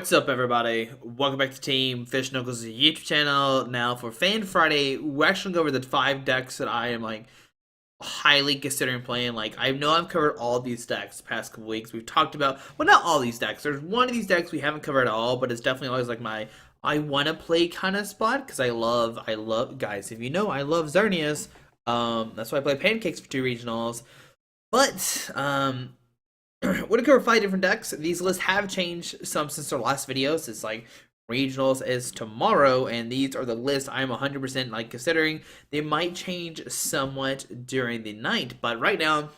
What's up, everybody? Welcome back to Team Fish Knuckles' YouTube channel. Now, for Fan Friday, we're actually going to go over the 5 decks that I am highly considering playing. I know I've covered all these decks the past couple weeks. We've talked about, well, not all these decks. There's one of these decks we haven't covered at all, but it's definitely always my I want to play kind of spot because I love, guys. If you know, I love Xerneas. That's why I play Pancakes for 2 regionals. But we're gonna cover 5 different decks. These lists have changed some since our last videos. It's regionals is tomorrow, and these are the lists I'm 100% considering. They might change somewhat during the night, but right now,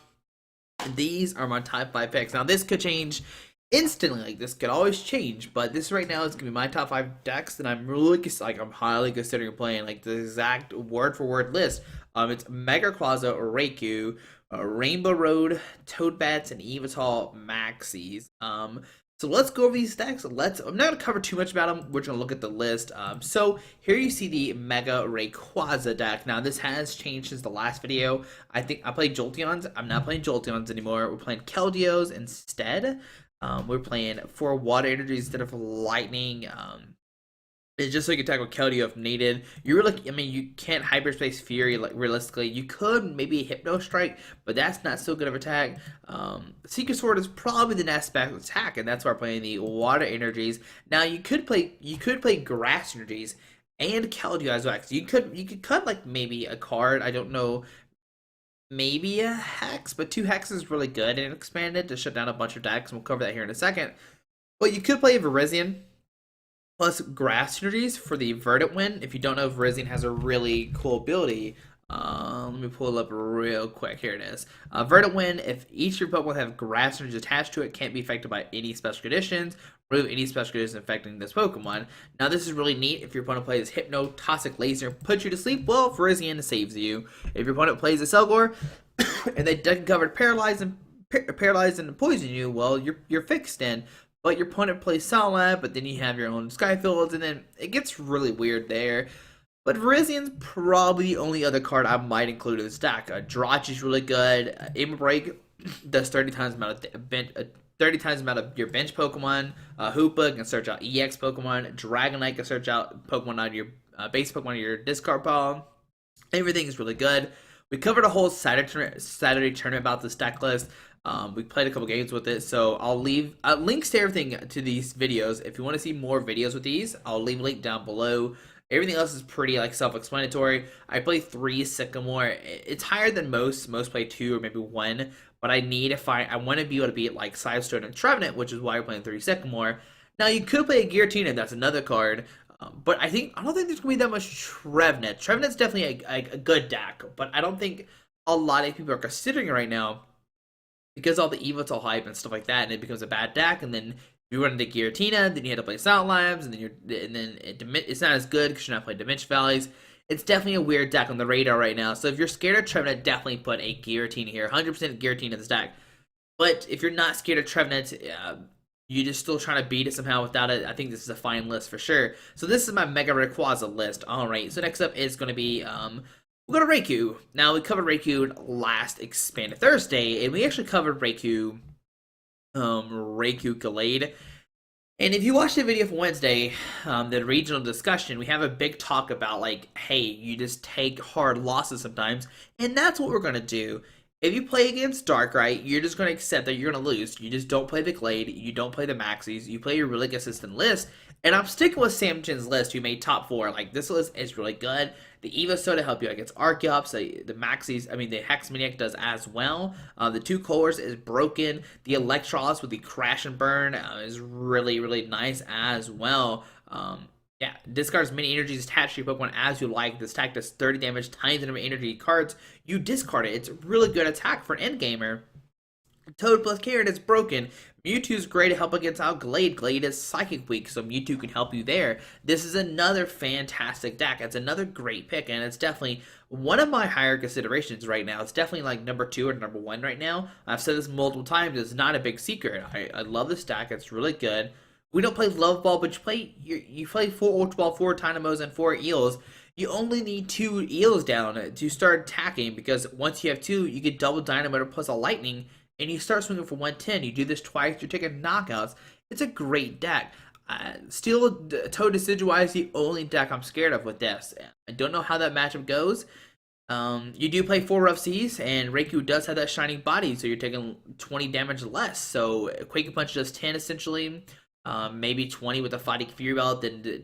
these are my top 5 picks. Now this could change instantly. This could always change, but this right now is gonna be my top 5 decks that I'm really I'm highly considering playing. The exact word for word list. It's Mega Quaza, Raikou, Rainbow Road, Toadbats, and Evital Maxis. So let's go over these decks. I'm not going to cover too much about them. We're going to look at the list. So here you see the Mega Rayquaza deck. Now this has changed since the last video. I think I played Jolteons. I'm not playing Jolteons anymore. We're playing Keldeos instead. We're playing 4 water energies instead of lightning. It's just so you can tackle Keldeo if needed. You really, you can't Hyperspace Fury realistically. You could maybe Hypno Strike, but that's not so good of attack. Secret Sword is probably the next best attack, and that's why we're playing the Water Energies. Now you could play Grass Energies and Keldeo as well. So you could cut maybe a card. I don't know, maybe a Hex, but 2 Hex is really good and expanded to shut down a bunch of decks. And we'll cover that here in a second. But you could play Virizion plus Grass Energies for the Verdant Wind. If you don't know, Virizion has a really cool ability. Let me pull it up real quick. Here it is. Verdant Wind, if each of your Pokemon have Grass Energies attached to it, can't be affected by any special conditions. Remove any special conditions affecting this Pokemon. Now, this is really neat. If your opponent plays Hypno, Toxic Laser, puts you to sleep, well, Virizion saves you. If your opponent plays a Selgor, and they deck covered Paralyze and Poison you, well, you're fixed then. But your opponent plays Salab, but then you have your own Skyfields, and then it gets really weird there. But Virizion's probably the only other card I might include in this deck. Dratch is really good. Aim Break does 30 times amount of your bench Pokemon. Hoopa can search out EX Pokemon. Dragonite can search out Pokemon out of your base Pokemon out of your discard pile. Everything is really good. We covered a whole Saturday tournament about this deck list. We played a couple games with it, so I'll leave links to everything to these videos. If you want to see more videos with these, I'll leave a link down below. Everything else is pretty self-explanatory. I play 3 Sycamore. It's higher than most. Most play 2 or maybe 1, but I want to be able to beat Sidestone and Trevenant, which is why I'm playing 3 Sycamore. Now you could play a Giratina. That's another card. But I don't think there's going to be that much Trevenant. Trevenant's definitely a good deck, but I don't think a lot of people are considering it right now because all the Evital hype and stuff like that, and it becomes a bad deck. And then you run into Giratina, then you have to play Sound Labs, and then it's not as good because you're not playing Dimension Valleys. It's definitely a weird deck on the radar right now. So if you're scared of Trevenant, definitely put a Giratina here. 100% Giratina in this deck. But if you're not scared of Trevenant, you're just still trying to beat it somehow without it, I think this is a fine list for sure. So this is my Mega Rayquaza list. Alright, so next up is going to be, we'll go to Raikou. Now, we covered Raikou last Expanded Thursday, and we actually covered Raikou Gallade. And if you watch the video from Wednesday, the regional discussion, we have a big talk about, hey, you just take hard losses sometimes, and that's what we're going to do. If you play against Darkrai, you're just going to accept that you're going to lose. You just don't play the Glade. You don't play the Maxis. You play your really consistent list. And I'm sticking with Sam Chin's list, who made top 4. This list is really good. The Evo Soda help you against Archeops. The Maxis, the Hex Maniac does as well. The 2 Colors is broken. The Electros with the Crash and Burn is really, really nice as well. Yeah, discard as many energies attached to your Pokemon as you like. This attack does 30 damage times the number of energy cards you discard it. It's a really good attack for an endgamer. Toad plus Carrot is broken. Mewtwo's great to help against Glade. Glade is Psychic weak, so Mewtwo can help you there. This is another fantastic deck. It's another great pick, and it's definitely one of my higher considerations right now. It's definitely number 2 or number 1 right now. I've said this multiple times. It's not a big secret. I love this deck. It's really good. We don't play Love Ball, but you play 4 Ultra Ball, 4 Tynamos, and 4 Eels. You only need 2 Eels down to start attacking, because once you have 2, you get double Dynamo plus a Lightning, and you start swinging for 110. You do this twice, you're taking knockouts. It's a great deck. Steel Toad Decidueye is the only deck I'm scared of with this. I don't know how that matchup goes. You do play 4 Rough Seas, and Reiku does have that shining body, so you're taking 20 damage less. So Quaking Punch does 10 essentially, maybe 20 with a Fighting Fury Belt. Then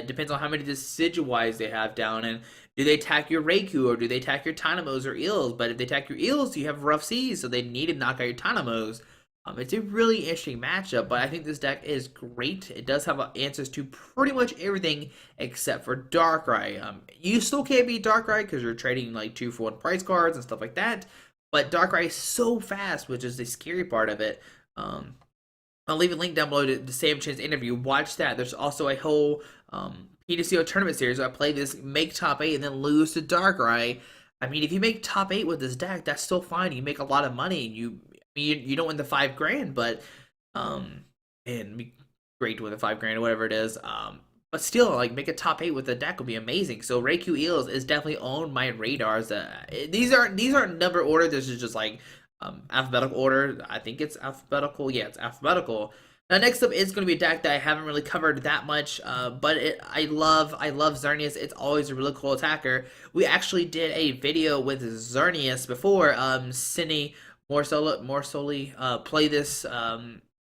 depends on how many Decidueyes they have down, and do they attack your Reiku or do they attack your Tynamos or Eels? But if they attack your Eels, you have Rough Seas, so they need to knock out your Tynamos. It's a really interesting matchup, but I think this deck is great. It does have answers to pretty much everything except for Darkrai. You still can't beat Darkrai because you're trading like 2-for-1 price cards and stuff like that, but Darkrai is so fast, which is the scary part of it. I'll leave a link down below to the Sam Chen's interview. Watch that. There's also a whole PDCO tournament series where I play this, make top 8, and then lose to Darkrai. I mean, if you make top 8 with this deck, that's still fine. You make a lot of money, and you don't win the $5,000, but and great to win the $5,000 or whatever it is. But still, like, make a top 8 with the deck would be amazing. So Reiku Eels is definitely on my radars. These aren't number order. This is just like alphabetical order. I think it's alphabetical. Yeah, it's alphabetical. Now, next up is going to be a deck that I haven't really covered that much, but I love Xerneas. It's always a really cool attacker. We actually did a video with Xerneas before. Cindy Morsoli play this,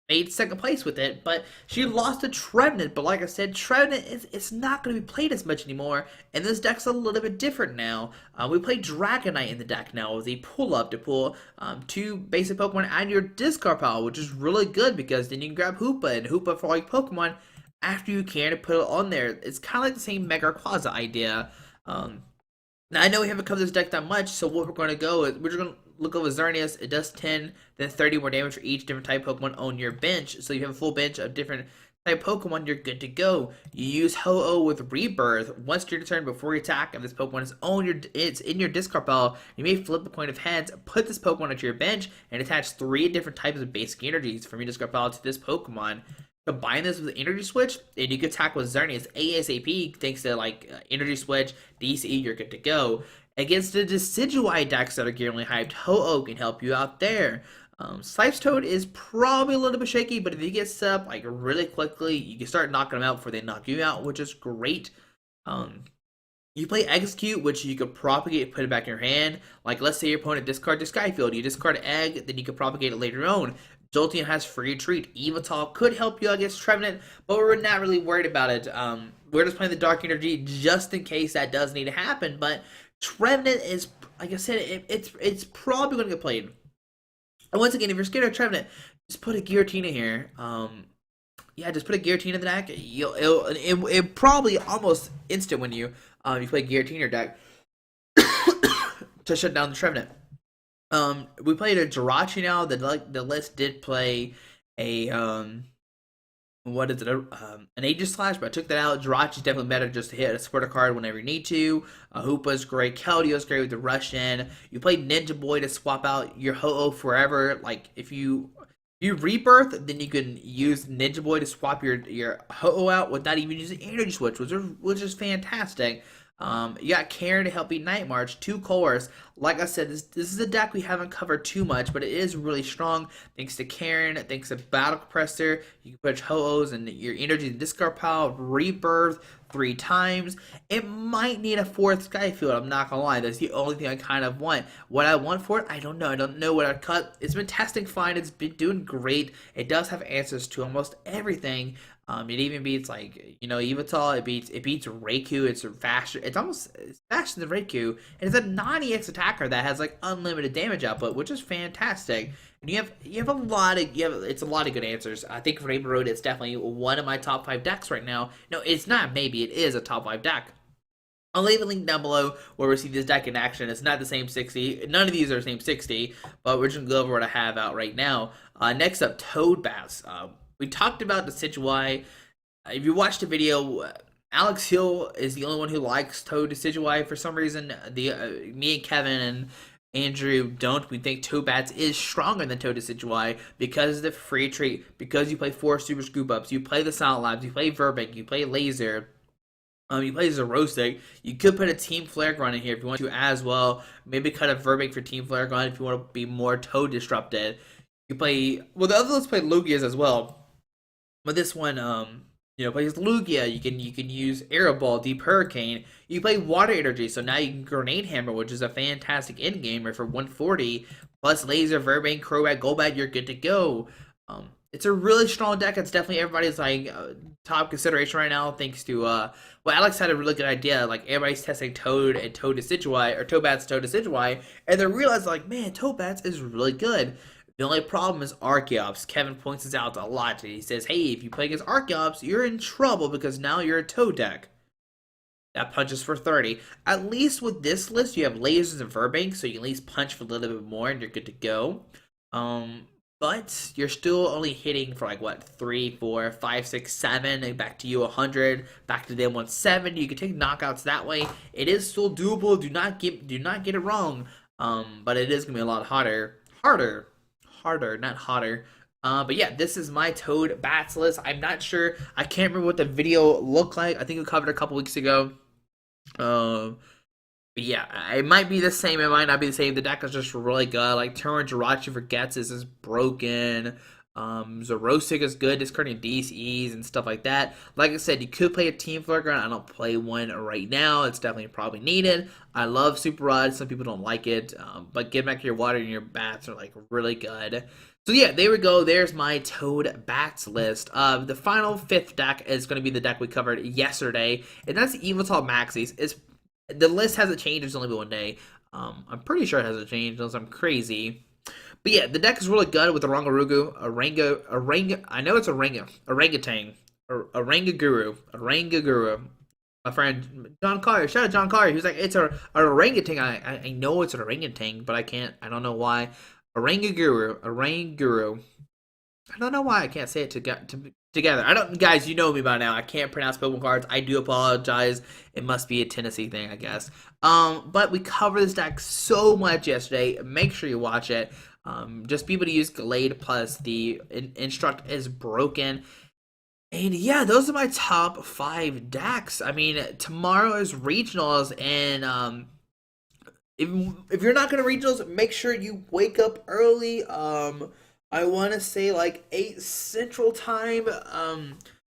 made second place with it, but she lost to Trevenant. But like I said, Trevenant it's not going to be played as much anymore, and this deck's a little bit different now. We play Dragonite in the deck now with a pull-up to pull 2 basic Pokemon out of your discard pile, which is really good because then you can grab Hoopa, and Hoopa for all your Pokemon after you can to put it on there. It's kind of like the same Mega Quaza idea. Now, I know we haven't covered this deck that much, so what we're going to go is we're just going to look over Xerneas. It does 10, then 30 more damage for each different type Pokemon on your bench. So you have a full bench of different type Pokemon, you're good to go. You use Ho-Oh with Rebirth. Once your turn before you attack, and this Pokemon is in your discard pile, you may flip a coin of heads, put this Pokemon onto your bench, and attach 3 different types of basic energies from your discard pile to this Pokemon. Combine this with Energy Switch, and you can attack with Xerneas ASAP thanks to like Energy Switch, DC, you're good to go. Against the Decidueye decks that are gearly hyped, Ho-Oh can help you out there. Slice Toad is probably a little bit shaky, but if he gets set up like really quickly, you can start knocking them out before they knock you out, which is great. You play Execute, which you could propagate and put it back in your hand. Like, let's say your opponent discards your Skyfield. You discard Egg, then you can propagate it later on. Jolteon has Free Retreat. Yveltal could help you against Trevenant, but we're not really worried about it. We're just playing the Dark Energy just in case that does need to happen, but Trevenant is, like I said, it's probably going to get played. And once again, if you're scared of Trevenant, just put a Giratina here. Yeah, just put a Giratina in the deck. It'll probably almost instant win you. You play Giratina deck to shut down the Trevenant. We played a Jirachi now. The list did play a what is it? An Aegislash, but I took that out. Jirachi's definitely better just to hit a supporter card whenever you need to. Hoopa's great. Keldeo great with the rush in. You play Ninja Boy to swap out your Ho-Oh forever. Like if you Rebirth, then you can use Ninja Boy to swap your Ho-Oh out without even using Energy Switch, which is fantastic. You got Karen to help beat Night March, 2 cores. Like I said, this is a deck we haven't covered too much, but it is really strong. Thanks to Karen, thanks to Battle Compressor, you can put Ho-Ohs and your energy in the discard pile, Rebirth 3 times. It might need a 4th Skyfield, I'm not gonna lie. That's the only thing I kind of want. What I want for it, I don't know. I don't know what I'd cut. It's been testing fine. It's been doing great. It does have answers to almost everything. It even beats like Yveltal. It beats Reiku. It's faster. It's faster than Reiku, and it's a 90x attacker that has like unlimited damage output, which is fantastic. And you have a lot of it's a lot of good answers. I think Rainbow Road is definitely one of my top 5 decks right now. No, it's not. Maybe it is a top 5 deck. I'll leave a link down below where we see this deck in action. It's not the same 60. None of these are the same 60, but we're just gonna go over what I have out right now. Next up, Toad Bass. We talked about the Decidueye. If you watched the video, Alex Hill is the only one who likes Toad Decidueye for some reason. Me and Kevin and Andrew don't. We think Toadbats is stronger than Toad Decidueye because of the free treat, because you play 4 Super Scoop Ups, you play the Silent Labs, you play Verbic, you play Laser, you play Zerostic. You could put a Team Flare Gun in here if you want to as well. Maybe cut a Verbic for Team Flare Gun if you want to be more Toad disrupted. You play, well, the other ones play Lugias as well. But this one, plays Lugia. You can use Air Ball, Deep Hurricane. You play Water Energy, so now you can Grenade Hammer, which is a fantastic end gamer for 140 plus Laser, Verbank, Crobat, Golbat. You're good to go. It's a really strong deck. It's definitely everybody's like top consideration right now, thanks to well, Alex had a really good idea. Like everybody's testing Toad and Toad Decidueye or Toadbats Toad Decidueye, and they realized like, man, Toadbats is really good. The only problem is Archeops. Kevin points this out a lot. He says, hey, if you play against Archeops, you're in trouble because now you're a Toad deck. That punches for 30. At least with this list, you have lasers and Verbank, so you can at least punch for a little bit more and you're good to go. But you're still only hitting for like what, 3, 4, 5, 6, 7, and back to you 100, back to them 170. You can take knockouts that way. It is still doable. Do not get it wrong. But it is gonna be a lot harder, not hotter. But yeah, this is my Toad Bats list. I'm not sure. I can't remember what the video looked like. I think we covered it a couple weeks ago. But yeah, it might be the same. It might not be the same. The deck is just really good. Like Turn Jirachi for Getsus is broken. Zerostic is good, discarding DCs and stuff like that. Like I said, you could play a Team Flare. I don't play one right now. It's definitely probably needed. I love Super Rod. Some people don't like it. But get back your water and your bats are like really good. So yeah, there we go. There's my Toad Bats list. The final 5th deck is going to be the deck we covered yesterday. And that's Evital Maxis. The list hasn't changed. It's only been one day. I'm pretty sure it hasn't changed unless I'm crazy. But yeah, the deck is really good with Orangarugu, I know it's Orangutan, Orangaguru. My friend John Collier, shout out John Collier. He was like, it's an orangutan. I know it's an orangutan, but I don't know why. Orangaguru. I don't know why I can't say it together. Guys, you know me by now. I can't pronounce Pokemon cards. I do apologize. It must be a Tennessee thing, I guess. But we covered this deck so much yesterday. Make sure you watch it. Just be able to use Glade plus the Instruct is broken. And yeah, those are my top 5 decks. I mean, tomorrow is regionals, and if you're not gonna regionals, make sure you wake up early. I want to say like 8 Central Time.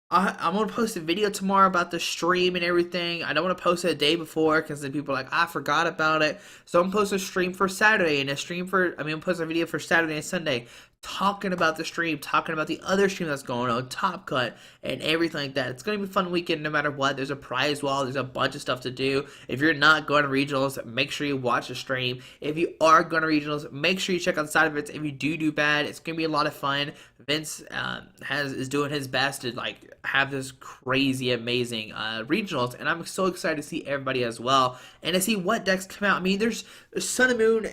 I'm gonna post a video tomorrow about the stream and everything. I don't want to post it a day before because then people are like, I forgot about it. So I'm gonna post a stream for Saturday and I'm gonna post a video for Saturday and Sunday talking about the stream, talking about the other stream that's going on, Top Cut, and everything like that. It's gonna be a fun weekend no matter what. There's a prize wall, there's a bunch of stuff to do. If you're not going to regionals, make sure you watch the stream. If you are going to regionals, make sure you check out the side events. If you do bad, it's gonna be a lot of fun. Vince is doing his best to like have this crazy amazing regionals, and I'm so excited to see everybody as well and to see what decks come out. I mean, there's Sun and Moon.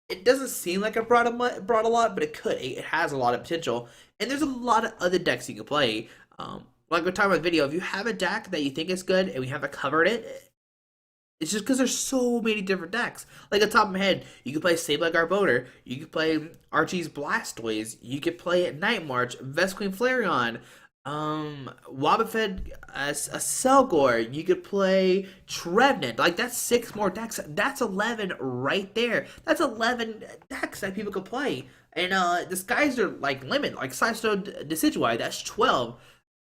It doesn't seem like it brought a lot, but it could. It has a lot of potential, and there's a lot of other decks you can play. Like we're talking about the video, if you have a deck that you think is good and we haven't covered it, it's just because there's so many different decks. Like at the top of my head, you could play Sableye Garbodor, you could play Archie's Blastoise, you could play Night March, Vesqueen Flareon, Wobbuffet, a Selgor. You could play Trevenant. Like that's 6 more decks. That's 11 right there. That's 11 decks that people could play. And the skies are like limit. Like Sidestone Decidueye, that's 12.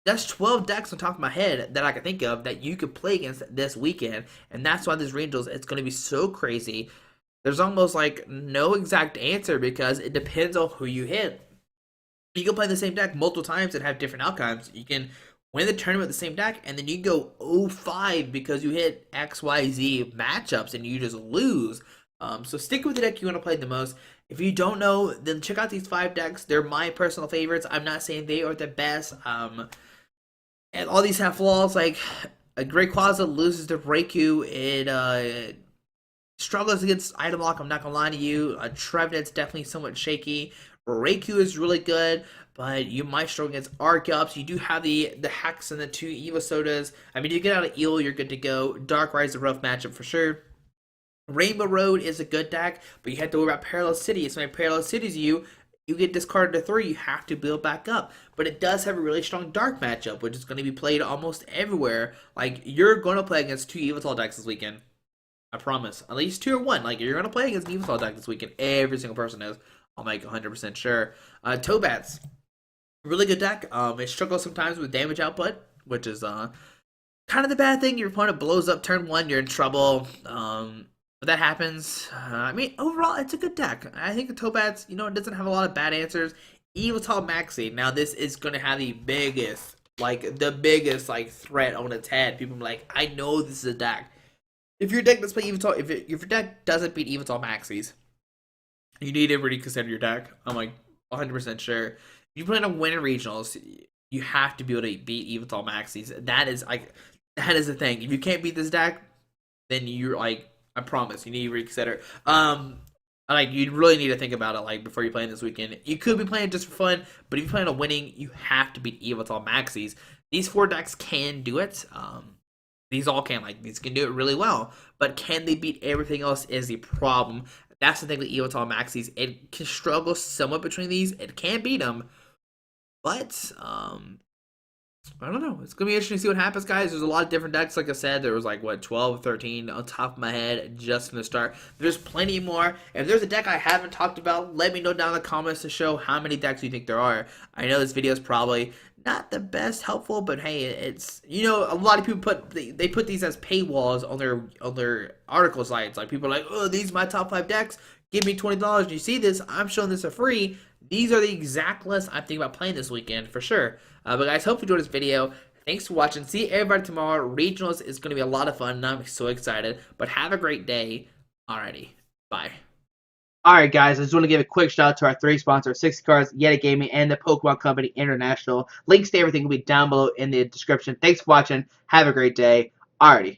That's 12 decks on top of my head that I can think of that you could play against this weekend. And that's why this regionals, it's going to be so crazy. There's almost like no exact answer because it depends on who you hit. You can play the same deck multiple times and have different outcomes. You can win the tournament with the same deck, and then you go 0-5 because you hit XYZ matchups and you just lose. So stick with the deck you want to play the most. If you don't know, then check out these 5 decks. They're my personal favorites. I'm not saying they are the best. And all these have flaws. Like a Great Quaza loses to Raikou. It struggles against item lock. I'm not gonna lie to you. Trevenant's definitely somewhat shaky. Raikou is really good, but you might struggle against Archeops. You do have the Hex and the 2 Evo Sodas. I mean, you get out of Eel, you're good to go. Darkrai is a rough matchup for sure. Rainbow Road is a good deck, but you have to worry about Parallel City. So when Parallel Cities you get discarded to 3, you have to build back up. But it does have a really strong Dark matchup, which is going to be played almost everywhere. Like, you're going to play against 2 Evital decks this weekend. I promise. At least 2 or 1. Like, you're going to play against an Evital deck this weekend. Every single person is. I'll make 100% sure. Toadbats, really good deck. It struggles sometimes with damage output. which is kind of the bad thing. Your opponent blows up turn one, you're in trouble. But that happens. I mean, overall, it's a good deck. I think the Tobats, it doesn't have a lot of bad answers. Evital Maxi. Now, this is going to have the biggest, like, threat on its head. People are like, I know this is a deck. If your deck doesn't play Evital, if your deck doesn't beat Evital Maxis, you need to really consider your deck. I'm like 100% sure. If you plan on winning regionals, you have to be able to beat Evital Maxis. That is the thing. If you can't beat this deck, then you're like, I promise, you need to reconsider. Like, you really need to think about it, like, before you play this weekend. You could be playing just for fun, but if you plan on winning, you have to beat Evital Maxis. These 4 decks can do it. These all can, like, these can do it really well. But can they beat everything else is the problem. That's the thing with Evital Maxis. It can struggle somewhat between these. It can beat them. But, I don't know. It's going to be interesting to see what happens, guys. There's a lot of different decks. Like I said, there was 12 or 13 on top of my head just from the start. There's plenty more. If there's a deck I haven't talked about, let me know down in the comments to show how many decks you think there are. I know this video is probably not the best helpful, but hey, it's, a lot of people they put these as paywalls on their article sites. Like, people are like, oh, these are my top 5 decks. Give me $20. You see this? I'm showing this for free. These are the exact list I'm thinking about playing this weekend for sure. But guys, hope you enjoyed this video. Thanks for watching. See everybody tomorrow. Regionals is going to be a lot of fun, and I'm so excited. But have a great day. Alrighty. Bye. Alright guys, I just want to give a quick shout out to our 3 sponsors, 60 Cards, Yeti Gaming, and the Pokemon Company International. Links to everything will be down below in the description. Thanks for watching. Have a great day. Alrighty.